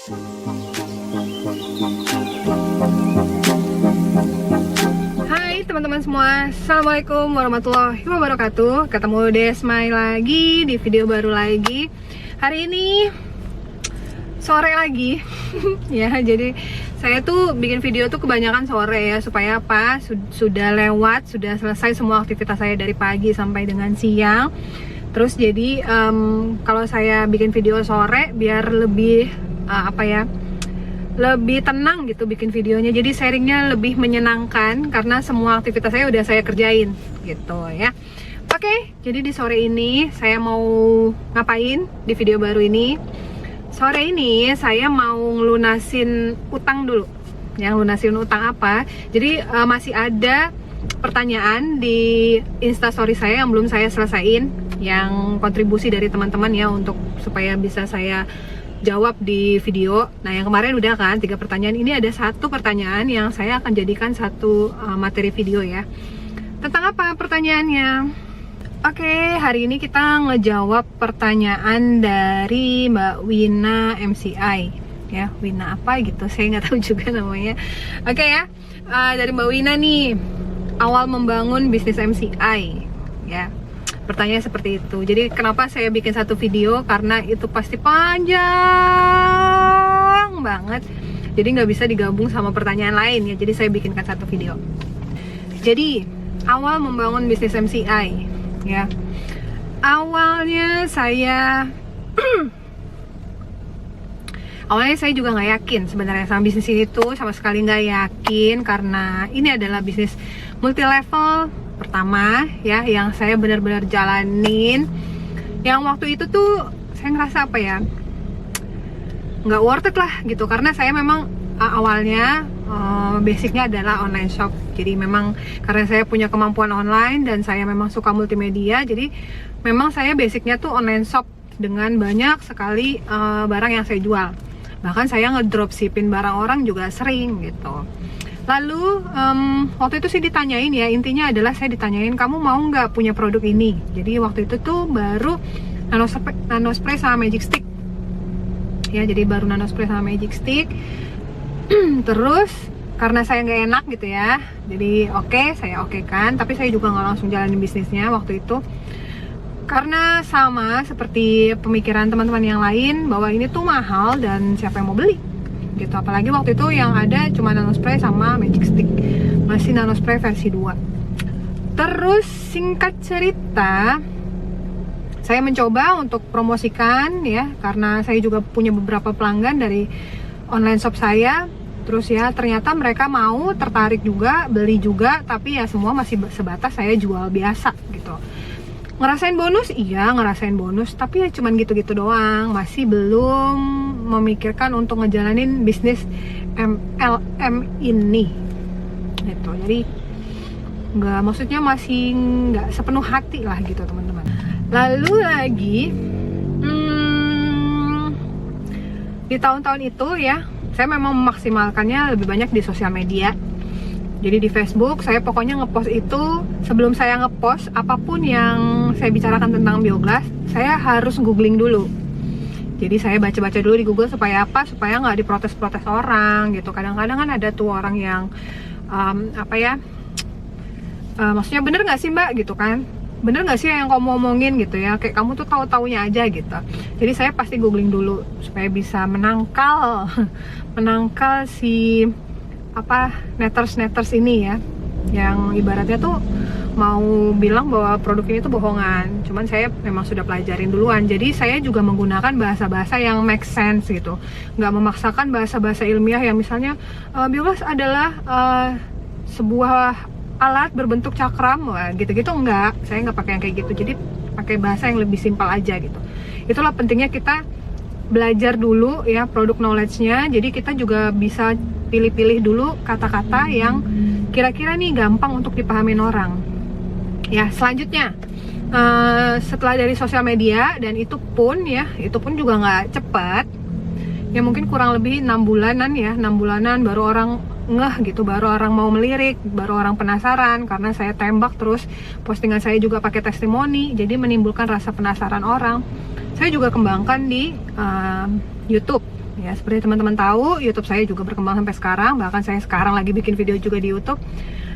Hai teman-teman semua, Assalamualaikum warahmatullahi wabarakatuh. Ketemu Desmai lagi di video baru lagi. Hari ini sore lagi ya, jadi saya tuh bikin video tuh kebanyakan sore ya, supaya apa? Sudah lewat, sudah selesai semua aktivitas saya dari pagi sampai dengan siang. Terus jadi kalau saya bikin video sore biar lebih lebih tenang gitu bikin videonya, jadi sharingnya lebih menyenangkan karena semua aktivitas saya udah saya kerjain gitu ya. Oke, jadi di sore ini saya mau ngapain di video baru ini? Sore ini saya mau ngelunasin utang dulu. Yang lunasin utang apa? Jadi masih ada pertanyaan di Instastory saya yang belum saya selesaiin, yang kontribusi dari teman-teman ya, untuk supaya bisa saya jawab di video. Nah, yang kemarin udah kan 3 pertanyaan, ini ada 1 pertanyaan yang saya akan jadikan satu materi video ya. Tentang apa pertanyaannya? Oke, hari ini kita ngejawab pertanyaan dari Mbak Wina MCI ya. Wina apa gitu, saya nggak tahu juga namanya. Oke ya, dari Mbak Wina nih, awal membangun bisnis MCI ya. Pertanyaan seperti itu. Jadi kenapa saya bikin satu video? Karena itu pasti panjang banget, jadi nggak bisa digabung sama pertanyaan lain ya. Jadi saya bikinkan satu video. Jadi awal membangun bisnis MCI ya, awalnya saya juga nggak yakin sebenarnya sama bisnis ini tuh, sama sekali nggak yakin, karena ini adalah bisnis multi level pertama ya yang saya benar-benar jalanin. Yang waktu itu tuh saya ngerasa apa ya, nggak worth it lah gitu, karena saya memang awalnya basicnya adalah online shop. Jadi memang karena saya punya kemampuan online dan saya memang suka multimedia, jadi memang saya basicnya tuh online shop dengan banyak sekali barang yang saya jual. Bahkan saya ngedropshipping barang orang juga sering gitu. Lalu waktu itu sih ditanyain ya, intinya adalah saya ditanyain, kamu mau nggak punya produk ini? Jadi waktu itu tuh baru nanospray sama magic stick ya, jadi baru nanospray sama magic stick. Terus karena saya nggak enak gitu ya, jadi saya oke kan, tapi saya juga nggak langsung jalanin bisnisnya waktu itu, karena sama seperti pemikiran teman-teman yang lain bahwa ini tuh mahal dan siapa yang mau beli gitu. Apalagi waktu itu yang ada cuma nanospray sama magic stick, masih nanospray versi 2. Terus singkat cerita, saya mencoba untuk promosikan ya, karena saya juga punya beberapa pelanggan dari online shop saya. Terus ya ternyata mereka mau, tertarik juga, beli juga, tapi ya semua masih sebatas saya jual biasa gitu. Ngerasain bonus? Iya ngerasain bonus, tapi ya cuman gitu-gitu doang, masih belum memikirkan untuk ngejalanin bisnis MLM ini gitu. Jadi maksudnya masih nggak sepenuh hati lah gitu teman-teman. Lalu lagi di tahun-tahun itu ya, saya memang memaksimalkannya lebih banyak di sosial media. Jadi di Facebook saya pokoknya ngepost itu, sebelum saya ngepost apapun yang saya bicarakan tentang Bioglass, saya harus googling dulu. Jadi saya baca-baca dulu di Google supaya apa? Supaya nggak diprotes-protes orang gitu. Kadang-kadang kan ada tuh orang yang maksudnya bener nggak sih mbak gitu kan? Bener nggak sih yang kamu omongin gitu ya? Kayak kamu tuh tahu-taunya aja gitu. Jadi saya pasti googling dulu supaya bisa menangkal si neters ini ya, yang ibaratnya tuh mau bilang bahwa produk ini tuh bohongan. Cuman saya memang sudah pelajarin duluan, jadi saya juga menggunakan bahasa-bahasa yang make sense gitu, nggak memaksakan bahasa-bahasa ilmiah yang misalnya Bioglass adalah sebuah alat berbentuk cakram, gitu-gitu enggak. Saya nggak pakai yang kayak gitu, jadi pakai bahasa yang lebih simpel aja gitu. Itulah pentingnya kita belajar dulu ya produk knowledge-nya, jadi kita juga bisa pilih-pilih dulu kata-kata yang kira-kira nih gampang untuk dipahamin orang ya. Selanjutnya setelah dari sosial media, dan itu pun juga nggak cepat ya, mungkin kurang lebih 6 bulanan baru orang ngeh gitu, baru orang mau melirik, baru orang penasaran, karena saya tembak terus postingan saya juga pakai testimoni, jadi menimbulkan rasa penasaran orang. Saya juga kembangkan di YouTube Ya, seperti teman-teman tahu, YouTube saya juga berkembang sampai sekarang. Bahkan saya sekarang lagi bikin video juga di YouTube.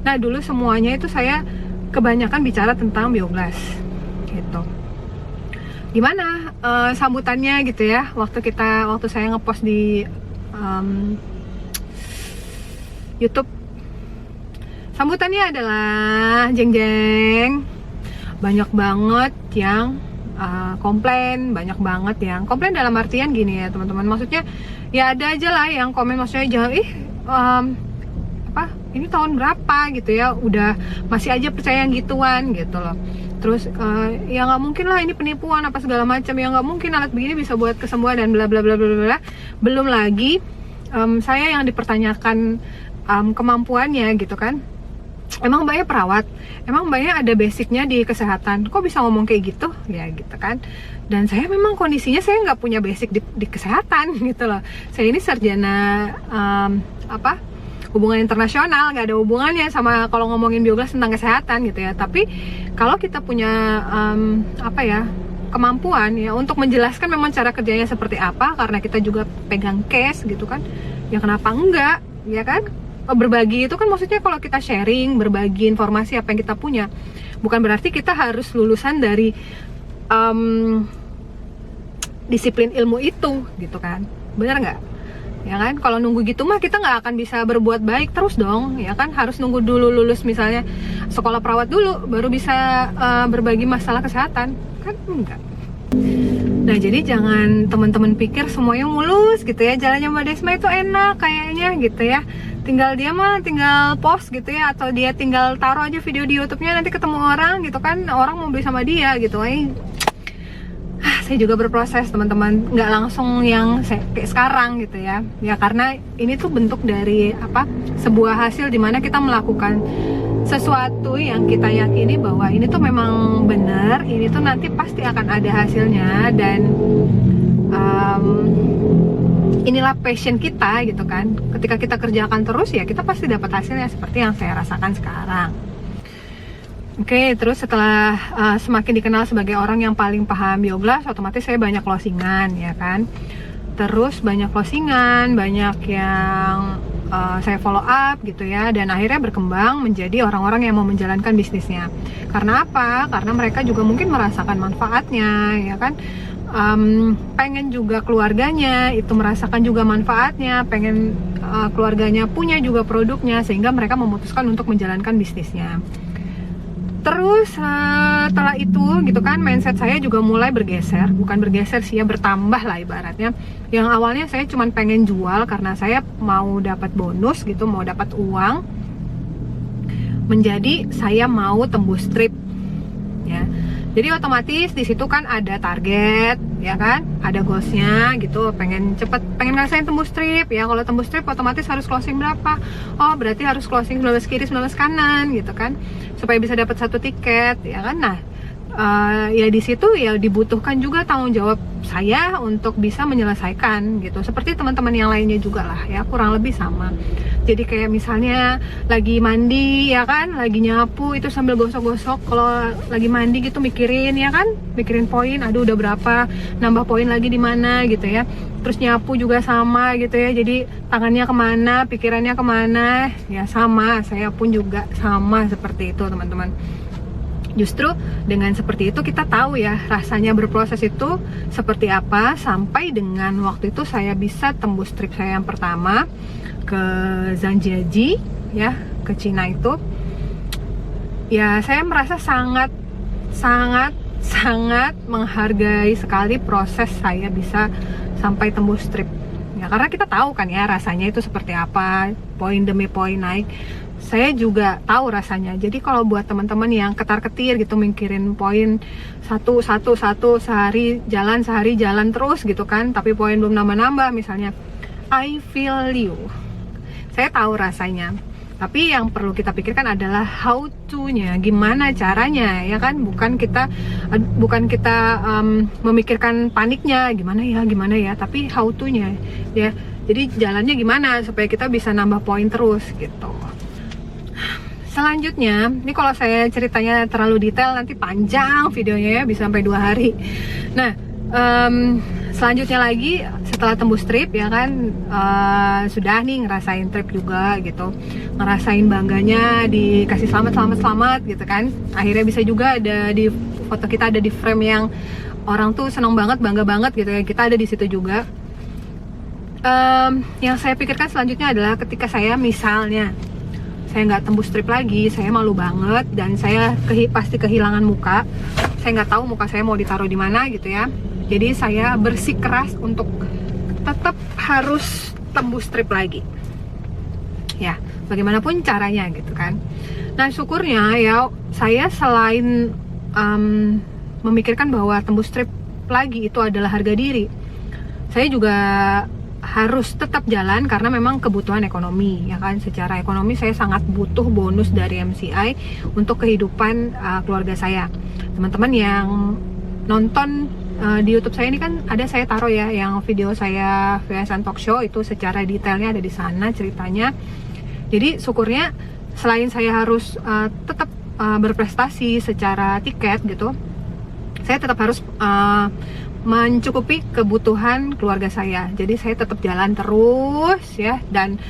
Nah, dulu semuanya itu saya kebanyakan bicara tentang biogas gitu. Gimana sambutannya gitu ya, waktu saya ngepost di YouTube. Sambutannya adalah jeng-jeng. Banyak banget yang komplain, banyak banget yang komplain dalam artian gini ya teman-teman, maksudnya ya ada aja lah yang komen, maksudnya jangan ini tahun berapa gitu ya, udah masih aja percaya yang gituan gitu loh. Terus ya nggak mungkin lah ini penipuan apa segala macam, ya nggak mungkin alat begini bisa buat kesembuhan dan bla bla bla bla bla. Belum lagi saya yang dipertanyakan kemampuannya gitu kan. Emang mbaknya perawat, emang mbaknya ada basicnya di kesehatan, kok bisa ngomong kayak gitu ya gitu kan. Dan saya memang kondisinya saya nggak punya basic di kesehatan gitu loh. Saya ini sarjana hubungan internasional, nggak ada hubungannya sama kalau ngomongin biogas tentang kesehatan gitu ya. Tapi kalau kita punya kemampuan ya untuk menjelaskan memang cara kerjanya seperti apa, karena kita juga pegang case gitu kan, ya kenapa enggak ya kan. Berbagi itu kan maksudnya kalau kita sharing, berbagi informasi apa yang kita punya, bukan berarti kita harus lulusan dari disiplin ilmu itu gitu kan, benar nggak? Ya kan, kalau nunggu gitu mah kita nggak akan bisa berbuat baik terus dong, ya kan. Harus nunggu dulu lulus misalnya sekolah perawat dulu, baru bisa berbagi masalah kesehatan, kan enggak. Nah, jadi jangan teman-teman pikir semuanya mulus gitu ya, jalannya Mbak Desma itu enak kayaknya gitu ya. Tinggal dia mah tinggal post gitu ya, atau dia tinggal taruh aja video di YouTube-nya, nanti ketemu orang gitu kan, orang mau beli sama dia gitu. Saya juga berproses teman-teman, nggak langsung yang kayak sekarang gitu ya. Ya karena ini tuh bentuk dari sebuah hasil dimana kita melakukan sesuatu yang kita yakini bahwa ini tuh memang benar, ini tuh nanti pasti akan ada hasilnya, dan inilah passion kita gitu kan. Ketika kita kerjakan terus ya kita pasti dapat hasilnya seperti yang saya rasakan sekarang. Oke, terus setelah semakin dikenal sebagai orang yang paling paham biogas, otomatis saya banyak closingan ya kan. Terus banyak closingan, banyak yang saya follow up gitu ya, dan akhirnya berkembang menjadi orang-orang yang mau menjalankan bisnisnya. Karena apa? Karena mereka juga mungkin merasakan manfaatnya ya kan. Pengen juga keluarganya itu merasakan juga manfaatnya, pengen keluarganya punya juga produknya, sehingga mereka memutuskan untuk menjalankan bisnisnya. Terus setelah itu gitu kan, mindset saya juga mulai bergeser, bukan bergeser sih ya, bertambah lah ibaratnya. Yang awalnya saya cuma pengen jual karena saya mau dapat bonus gitu, mau dapat uang, menjadi saya mau tembus trip ya. Jadi otomatis di situ kan ada target, ya kan, ada goalsnya gitu, pengen ngerasain tembus trip ya. Kalau tembus trip otomatis harus closing berapa? Oh berarti harus closing 19 kiri 19 kanan gitu kan, supaya bisa dapat satu tiket, ya kan. Nah ya di situ ya dibutuhkan juga tanggung jawab saya untuk bisa menyelesaikan gitu. Seperti teman-teman yang lainnya juga lah ya, kurang lebih sama. Jadi kayak misalnya lagi mandi ya kan, lagi nyapu itu sambil gosok-gosok. Kalau lagi mandi gitu mikirin ya kan, mikirin poin, aduh udah berapa, nambah poin lagi di mana gitu ya. Terus nyapu juga sama gitu ya, jadi tangannya kemana, pikirannya kemana, ya sama, saya pun juga sama seperti itu teman-teman. Justru dengan seperti itu kita tahu ya rasanya berproses itu seperti apa, sampai dengan waktu itu saya bisa tembus trip saya yang pertama ke Zhangjiajie ya, ke Cina itu. Ya saya merasa sangat menghargai sekali proses saya bisa sampai tembus trip ya, karena kita tahu kan ya rasanya itu seperti apa, poin demi poin naik. Saya juga tahu rasanya. Jadi kalau buat teman-teman yang ketar-ketir gitu mikirin poin satu sehari jalan terus gitu kan, tapi poin belum nambah-nambah misalnya, I feel you. Saya tahu rasanya. Tapi yang perlu kita pikirkan adalah how to-nya, gimana caranya ya kan, bukan kita memikirkan paniknya gimana ya, tapi how to-nya ya. Jadi jalannya gimana supaya kita bisa nambah poin terus gitu. Selanjutnya, ini kalau saya ceritanya terlalu detail nanti panjang videonya ya, bisa sampai 2 hari. Nah, selanjutnya lagi setelah tembus trip ya kan, sudah nih ngerasain trip juga gitu, ngerasain bangganya dikasih selamat gitu kan. Akhirnya bisa juga ada di foto kita, ada di frame yang orang tuh seneng banget, bangga banget gitu ya, kita ada di situ juga. Yang saya pikirkan selanjutnya adalah ketika saya misalnya saya nggak tembus trip lagi, saya malu banget dan saya pasti kehilangan muka. Saya nggak tahu muka saya mau ditaruh di mana gitu ya. Jadi saya bersikeras untuk tetap harus tembus trip lagi. Ya, bagaimanapun caranya gitu kan. Nah, syukurnya ya saya selain memikirkan bahwa tembus trip lagi itu adalah harga diri, saya juga harus tetap jalan karena memang kebutuhan ekonomi ya kan. Secara ekonomi saya sangat butuh bonus dari MCI untuk kehidupan keluarga saya. Teman-teman yang nonton di YouTube saya ini kan ada saya taruh ya yang video saya VSN Talk Show, itu secara detailnya ada di sana ceritanya. Jadi syukurnya selain saya harus tetap berprestasi secara tiket gitu, saya tetap harus mencukupi kebutuhan keluarga saya. Jadi saya tetap jalan terus ya, dan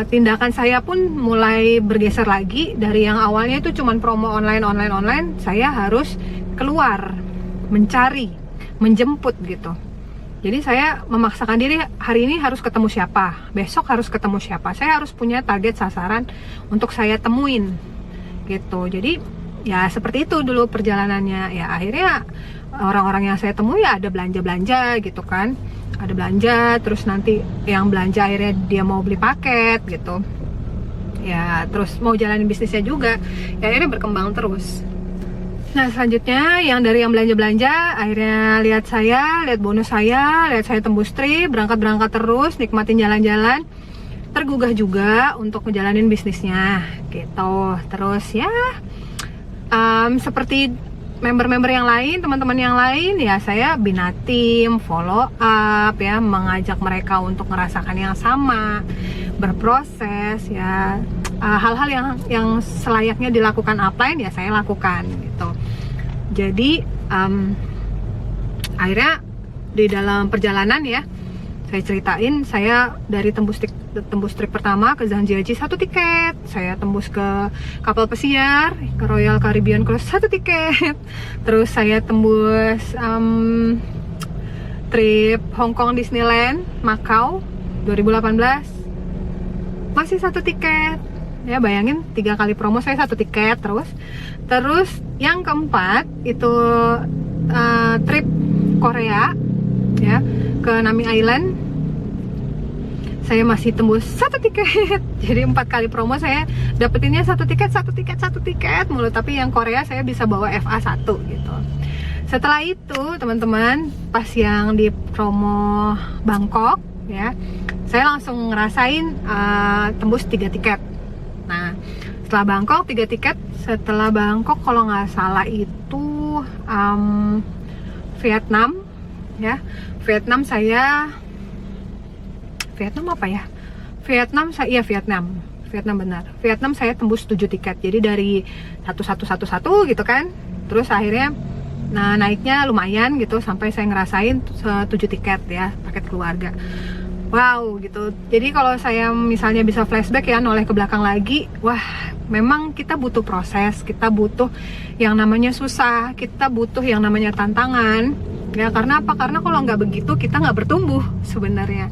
tindakan saya pun mulai bergeser lagi dari yang awalnya itu cuman promo online, saya harus keluar mencari, menjemput gitu. Jadi saya memaksakan diri, hari ini harus ketemu siapa, besok harus ketemu siapa, saya harus punya target sasaran untuk saya temuin gitu. Jadi ya seperti itu dulu perjalanannya. Ya akhirnya orang-orang yang saya temui ya ada belanja-belanja gitu kan, ada belanja, terus nanti yang belanja akhirnya dia mau beli paket gitu ya, terus mau jalanin bisnisnya juga ya, akhirnya berkembang terus. Nah selanjutnya yang dari yang belanja-belanja akhirnya lihat bonus saya, lihat saya tembus trip, berangkat terus, nikmatin jalan-jalan, tergugah juga untuk ngejalanin bisnisnya gitu. Terus ya seperti member-member yang lain, teman-teman yang lain ya, saya bina tim, follow up ya, mengajak mereka untuk ngerasakan yang sama, berproses ya, hal-hal yang selayaknya dilakukan upline ya saya lakukan gitu. Jadi akhirnya di dalam perjalanan ya saya ceritain, saya dari tembus trip pertama ke Zhangjiajie 1 tiket, saya tembus ke kapal pesiar ke Royal Caribbean Cruise 1 tiket, terus saya tembus trip Hong Kong Disneyland Macau 2018 masih 1 tiket ya. Bayangin 3 kali promo saya 1 tiket terus yang keempat itu trip Korea ya ke Nami Island, saya masih tembus 1 tiket. Jadi 4 kali promo saya dapetinnya 1 tiket mulu. Tapi yang Korea saya bisa bawa FA 1 gitu. Setelah itu teman-teman, pas yang di promo Bangkok ya, saya langsung ngerasain tembus 3 tiket. Nah setelah Bangkok 3 tiket, setelah Bangkok kalau nggak salah itu Vietnam ya. Vietnam benar. Vietnam saya tembus 7 tiket. Jadi dari 1111 gitu kan. Terus akhirnya naiknya lumayan gitu sampai saya ngerasain 7 tiket ya, paket keluarga. Wow gitu. Jadi kalau saya misalnya bisa flashback ya, noleh ke belakang lagi, wah memang kita butuh proses, kita butuh yang namanya susah, kita butuh yang namanya tantangan ya. Karena apa? Karena kalau nggak begitu kita nggak bertumbuh sebenarnya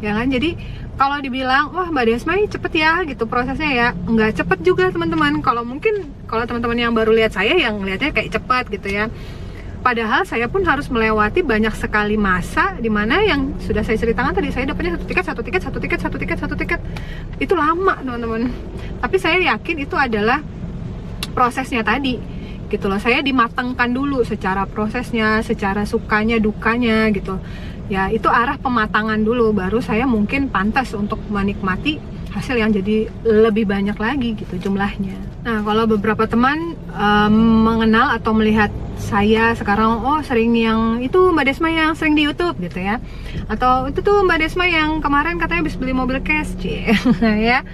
ya kan. Jadi kalau dibilang wah Mbak Desmai cepet ya gitu prosesnya ya, nggak cepet juga teman-teman. Kalau teman-teman yang baru lihat saya yang lihatnya kayak cepet gitu ya, padahal saya pun harus melewati banyak sekali masa dimana yang sudah saya ceritakan tadi. Saya dapatnya 1 tiket itu lama teman-teman, tapi saya yakin itu adalah prosesnya tadi gitu loh. Saya dimatangkan dulu secara prosesnya, secara sukanya dukanya gitu ya. Itu arah pematangan dulu, baru saya mungkin pantas untuk menikmati hasil yang jadi lebih banyak lagi gitu jumlahnya. Nah kalau beberapa teman mengenal atau melihat saya sekarang, oh sering yang itu Mbak Desma yang sering di YouTube gitu ya, atau itu tuh Mbak Desma yang kemarin katanya habis beli mobil cash ya.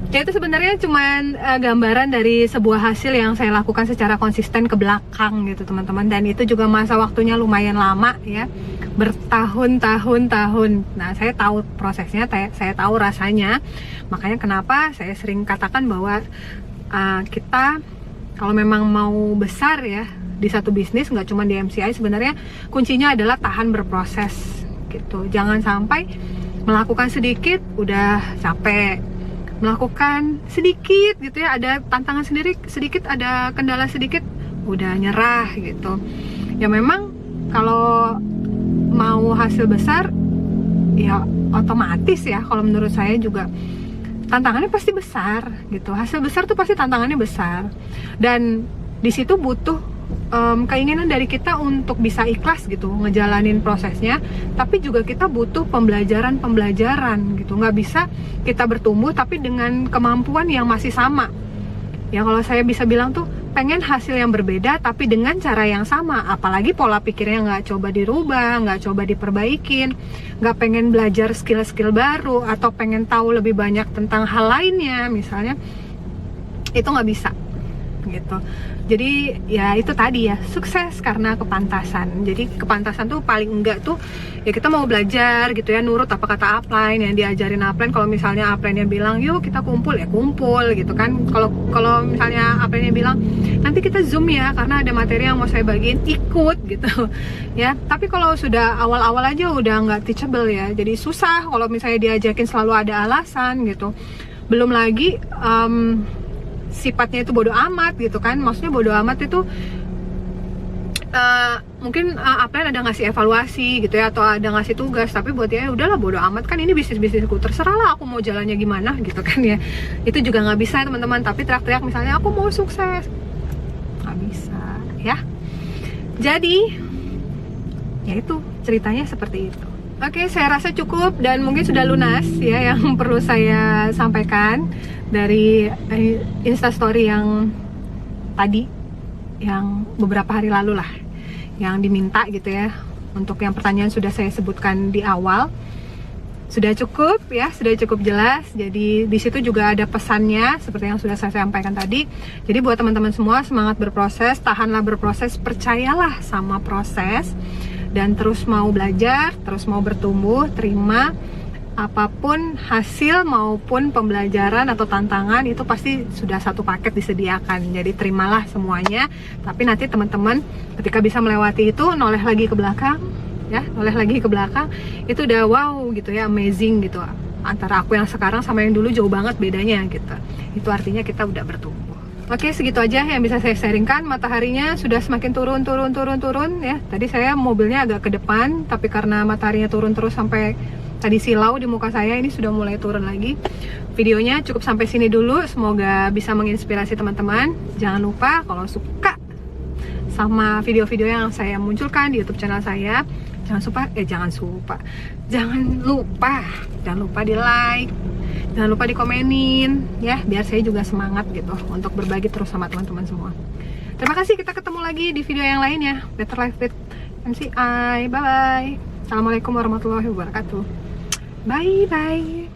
Ya itu sebenarnya cuman gambaran dari sebuah hasil yang saya lakukan secara konsisten ke belakang gitu teman-teman, dan itu juga masa waktunya lumayan lama ya, bertahun-tahun. Nah saya tahu prosesnya, saya tahu rasanya, makanya kenapa saya sering katakan bahwa kita kalau memang mau besar ya di satu bisnis, nggak cuma di MCI, sebenarnya kuncinya adalah tahan berproses gitu. Jangan sampai melakukan sedikit udah capek, melakukan sedikit gitu ya, ada tantangan sendiri sedikit, ada kendala sedikit, udah nyerah gitu. Ya memang kalau mau hasil besar ya otomatis ya, kalau menurut saya juga tantangannya pasti besar gitu. Hasil besar tuh pasti tantangannya besar, dan di situ butuh keinginan dari kita untuk bisa ikhlas gitu ngejalanin prosesnya, tapi juga kita butuh pembelajaran gitu. Nggak bisa kita bertumbuh tapi dengan kemampuan yang masih sama ya. Kalau saya bisa bilang tuh pengen hasil yang berbeda tapi dengan cara yang sama, apalagi pola pikirnya nggak coba dirubah, nggak coba diperbaikin, nggak pengen belajar skill baru atau pengen tahu lebih banyak tentang hal lainnya misalnya, itu nggak bisa gitu. Jadi ya itu tadi ya, sukses karena kepantasan. Jadi kepantasan tuh paling enggak tuh ya kita mau belajar gitu ya, nurut apa kata upline yang diajarin upline. Kalau misalnya upline-nya bilang yuk kita kumpul, ya kumpul gitu kan. Kalau misalnya upline-nya bilang nanti kita zoom ya karena ada materi yang mau saya bagiin, ikut gitu ya. Tapi kalau sudah awal-awal aja udah nggak teachable ya, jadi susah kalau misalnya diajakin selalu ada alasan gitu. Belum lagi sifatnya itu bodoh amat gitu kan. Maksudnya bodoh amat itu mungkin upline ada ngasih evaluasi gitu ya, atau ada ngasih tugas, tapi buat dia udahlah bodoh amat kan, ini bisnisku, terserah lah aku mau jalannya gimana gitu kan ya. Itu juga nggak bisa teman-teman. Tapi teriak-teriak misalnya aku mau sukses, nggak bisa ya. Jadi ya itu ceritanya seperti itu. Oke, saya rasa cukup dan mungkin sudah lunas ya yang perlu saya sampaikan dari Instastory yang tadi, yang beberapa hari lalu lah, yang diminta gitu ya. Untuk yang pertanyaan sudah saya sebutkan di awal, sudah cukup ya, sudah cukup jelas. Jadi di situ juga ada pesannya seperti yang sudah saya sampaikan tadi. Jadi buat teman-teman semua, semangat berproses, tahanlah berproses, percayalah sama proses, dan terus mau belajar, terus mau bertumbuh, terima apapun hasil maupun pembelajaran atau tantangan, itu pasti sudah satu paket disediakan. Jadi terimalah semuanya. Tapi nanti teman-teman ketika bisa melewati itu, noleh lagi ke belakang ya, noleh lagi ke belakang, itu udah wow gitu ya, amazing gitu. Antara aku yang sekarang sama yang dulu jauh banget bedanya gitu. Itu artinya kita udah bertumbuh. Oke, segitu aja yang bisa saya sharingkan. Mataharinya sudah semakin turun ya. Tadi saya mobilnya agak ke depan, tapi karena mataharinya turun terus sampai tadi silau di muka saya, ini sudah mulai turun lagi. Videonya cukup sampai sini dulu. Semoga bisa menginspirasi teman-teman. Jangan lupa kalau suka sama video-video yang saya munculkan di YouTube channel saya, jangan lupa di like, jangan lupa dikomenin ya, biar saya juga semangat gitu untuk berbagi terus sama teman-teman semua. Terima kasih, kita ketemu lagi di video yang lain ya. Better Life with MCI. Bye bye. Assalamualaikum warahmatullahi wabarakatuh. Bye bye.